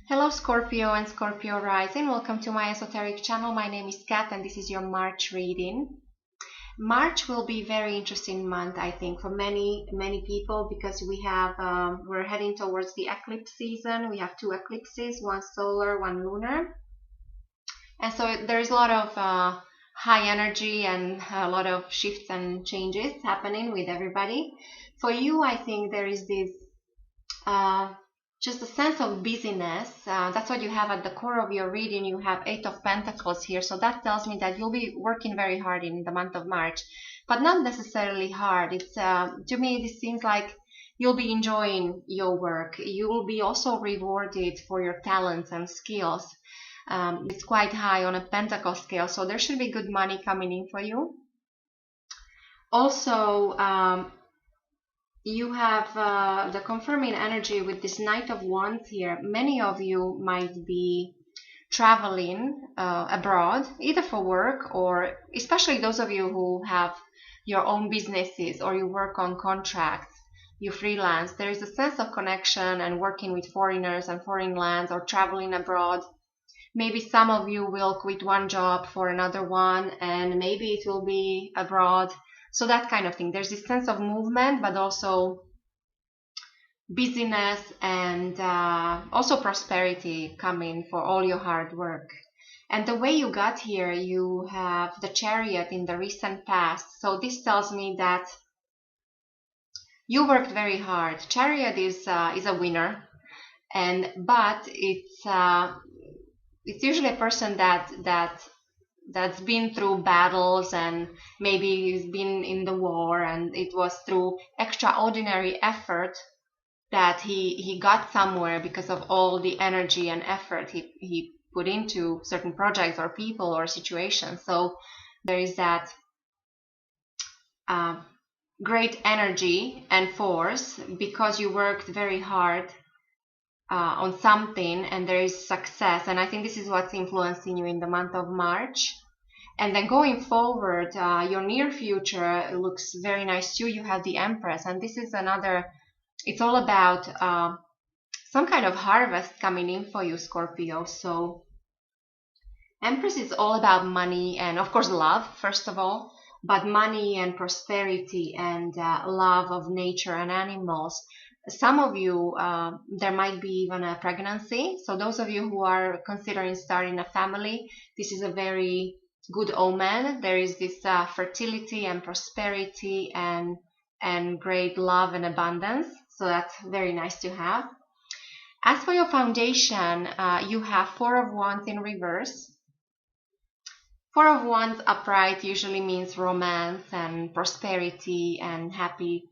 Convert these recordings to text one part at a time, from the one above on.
Hello Scorpio and Scorpio rising. Welcome to my esoteric channel. My name is Kat and this is your March reading. March will be a very interesting month, I think, for many people because we're heading towards the eclipse season. We have two eclipses, one solar, one lunar. And so there's a lot of high energy and a lot of shifts and changes happening with everybody. For you, I think there is this just a sense of busyness. That's what you have at the core of your reading. You have Eight of Pentacles here. So that tells me that you'll be working very hard in the month of March, but not necessarily hard. It's to me, this seems like you'll be enjoying your work. You will be also rewarded for your talents and skills. It's quite high on a pentacle scale, so there should be good money coming in for you. Also, you have the confirming energy with this Knight of Wands here. Many of you might be traveling abroad, either for work or especially those of you who have your own businesses or you work on contracts, you freelance. There is a sense of connection and working with foreigners and foreign lands or traveling abroad. Maybe some of you will quit one job for another one and maybe it will be abroad. So that kind of thing. There's this sense of movement, but also busyness and also prosperity coming for all your hard work. And the way you got here, you have the Chariot in the recent past. So this tells me that you worked very hard. Chariot is a winner, but it's usually a person that's been through battles and maybe he's been in the war, and it was through extraordinary effort that he got somewhere because of all the energy and effort he put into certain projects or people or situations. So there is that great energy and force because you worked very hard on something and there is success, and I think this is what's influencing you in the month of March. And then going forward, your near future looks very nice too. You have the Empress, and this is another, it's all about some kind of harvest coming in for you, Scorpio. So Empress is all about money and of course love, first of all, but money and prosperity and love of nature and animals. Some of you, there might be even a pregnancy. So those of you who are considering starting a family, this is a very good omen. There is this fertility and prosperity and great love and abundance. So that's very nice to have. As for your foundation, you have Four of Wands in reverse. Four of Wands upright usually means romance and prosperity and happy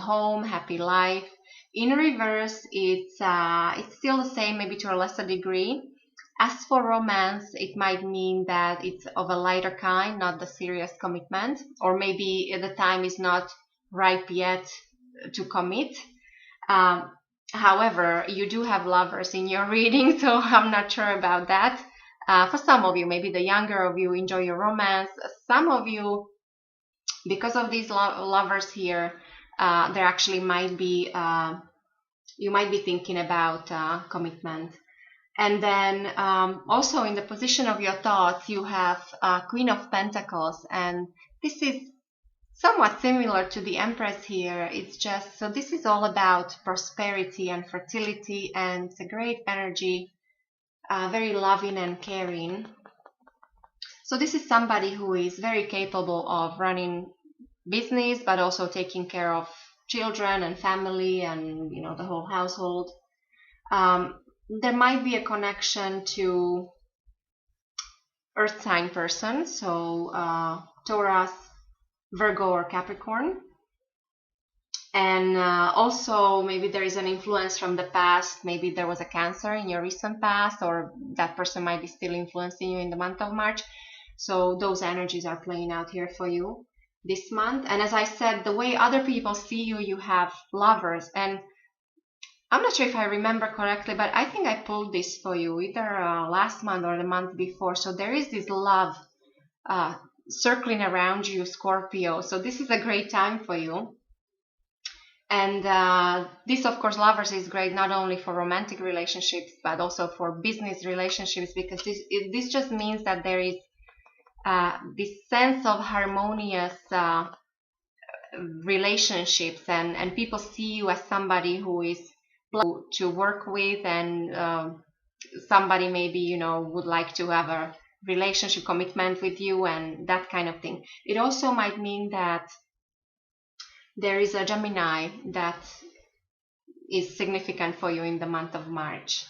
home, happy life. In reverse, it's still the same, maybe to a lesser degree. As for romance, it might mean that it's of a lighter kind, not the serious commitment, or maybe the time is not ripe yet to commit. However, you do have lovers in your reading, so I'm not sure about that. For some of you, maybe the younger of you enjoy your romance. Some of you, because of these lovers here, there actually might be, you might be thinking about commitment. And then also in the position of your thoughts, you have Queen of Pentacles, and this is somewhat similar to the Empress here. It's just, so this is all about prosperity and fertility, and it's a great energy, very loving and caring. So this is somebody who is very capable of running business, but also taking care of children and family and, you know, the whole household. There might be a connection to earth sign person, so Taurus, Virgo, or Capricorn. And also maybe there is an influence from the past. Maybe there was a Cancer in your recent past, or that person might be still influencing you in the month of March. So those energies are playing out here for you this month. And as I said, the way other people see you, you have lovers. And I'm not sure if I remember correctly, but I think I pulled this for you either last month or the month before. So there is this love circling around you, Scorpio. So this is a great time for you. And this, of course, lovers is great not only for romantic relationships but also for business relationships, because this just means that there is this sense of harmonious relationships, and people see you as somebody who is to work with, and somebody maybe, you know, would like to have a relationship commitment with you and that kind of thing. It also might mean that there is a Gemini that is significant for you in the month of March.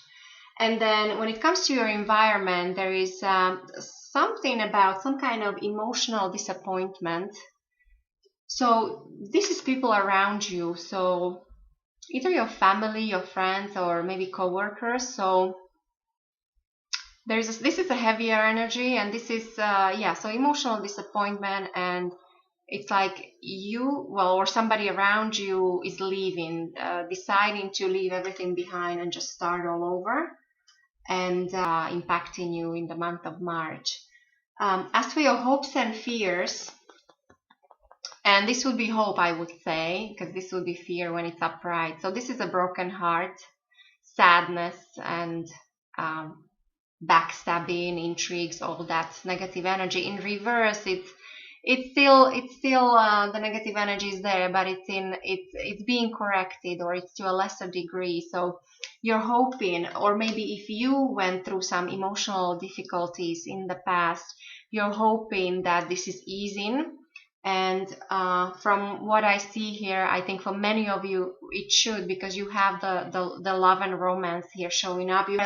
And then when it comes to your environment, there is something about some kind of emotional disappointment. So this is people around you. So either your family, your friends, or maybe coworkers. So this is a heavier energy, and this is so emotional disappointment, and it's like you, well, or somebody around you is leaving, deciding to leave everything behind and just start all over, and impacting you in the month of March. As for your hopes and fears, and this would be hope, I would say, because this would be fear when it's upright. So this is a broken heart, sadness, and backstabbing, intrigues, all that negative energy. In reverse, it's still the negative energy is there, but it's being corrected, or it's to a lesser degree. So you're hoping, or maybe if you went through some emotional difficulties in the past, you're hoping that this is easing. And from what I see here, I think for many of you it should, because you have the love and romance here showing up. You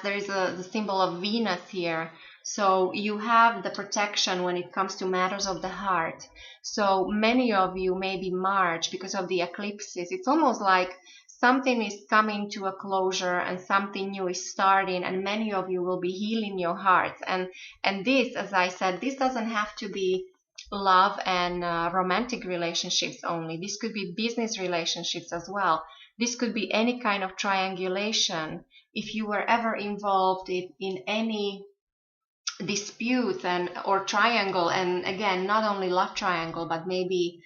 there is the symbol of Venus here. So you have the protection when it comes to matters of the heart. So many of you, maybe March, because of the eclipses, it's almost like something is coming to a closure and something new is starting, and many of you will be healing your hearts. And this, as I said, this doesn't have to be love and romantic relationships only. This could be business relationships as well. This could be any kind of triangulation. If you were ever involved in any disputes or triangle, and again, not only love triangle, but maybe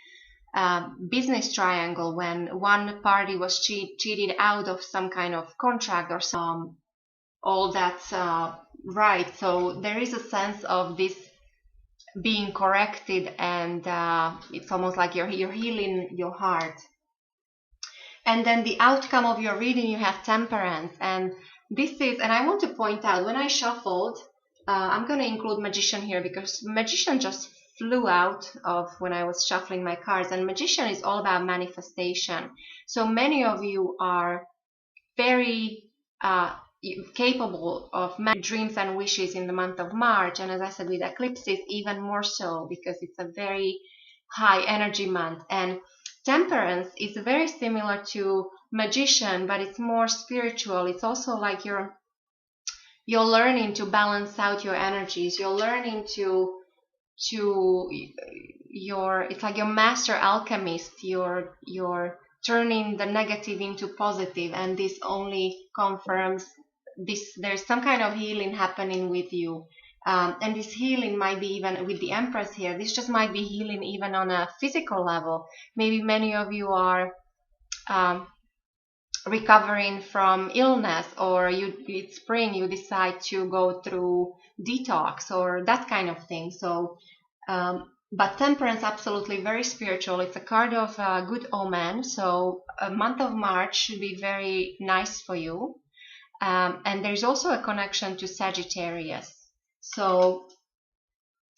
business triangle, when one party was cheated out of some kind of contract or some, all that's right. So there is a sense of this being corrected, and it's almost like you're healing your heart. And then the outcome of your reading, you have Temperance, and this is, and I want to point out, when I shuffled, I'm going to include Magician here because Magician just flew out of when I was shuffling my cards, and Magician is all about manifestation. So many of you are very capable of dreams and wishes in the month of March, and as I said, with eclipses even more so, because it's a very high energy month. And Temperance is very similar to Magician, but it's more spiritual. It's also like you're learning to balance out your energies. You're learning to it's like your master alchemist. You're turning the negative into positive, and this only confirms this. There's some kind of healing happening with you. And this healing might be even with the Empress here. This just might be healing even on a physical level. Maybe many of you are recovering from illness, or it's spring, you decide to go through detox or that kind of thing. So, but Temperance, absolutely very spiritual. It's a card of good omen. So a month of March should be very nice for you. And there's also a connection to Sagittarius. So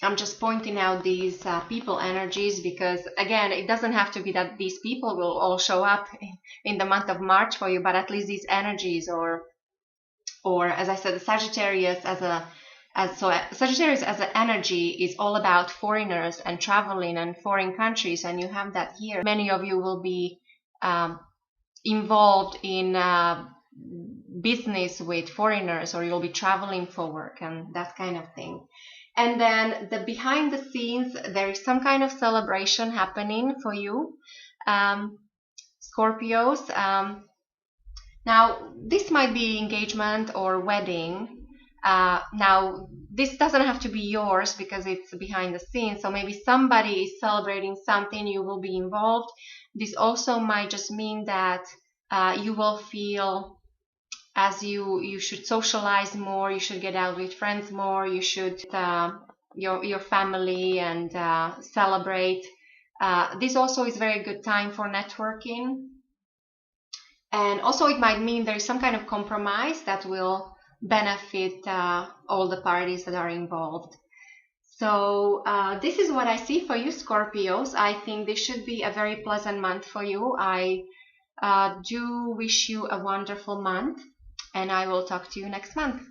I'm just pointing out these people energies, because again, it doesn't have to be that these people will all show up in the month of March for you, but at least these energies, or as I said, the Sagittarius Sagittarius as an energy is all about foreigners and traveling and foreign countries, and you have that here. Many of you will be involved in business with foreigners, or you'll be traveling for work and that kind of thing. And then the behind the scenes, there is some kind of celebration happening for you, Scorpios. Now, this might be engagement or wedding. Now, this doesn't have to be yours because it's behind the scenes. So maybe somebody is celebrating something, you will be involved. This also might just mean that you will feel as you should socialize more, you should get out with friends more, you should your family and celebrate. This also is very good time for networking. And also it might mean there is some kind of compromise that will benefit all the parties that are involved. So this is what I see for you, Scorpios. I think this should be a very pleasant month for you. I do wish you a wonderful month, and I will talk to you next month.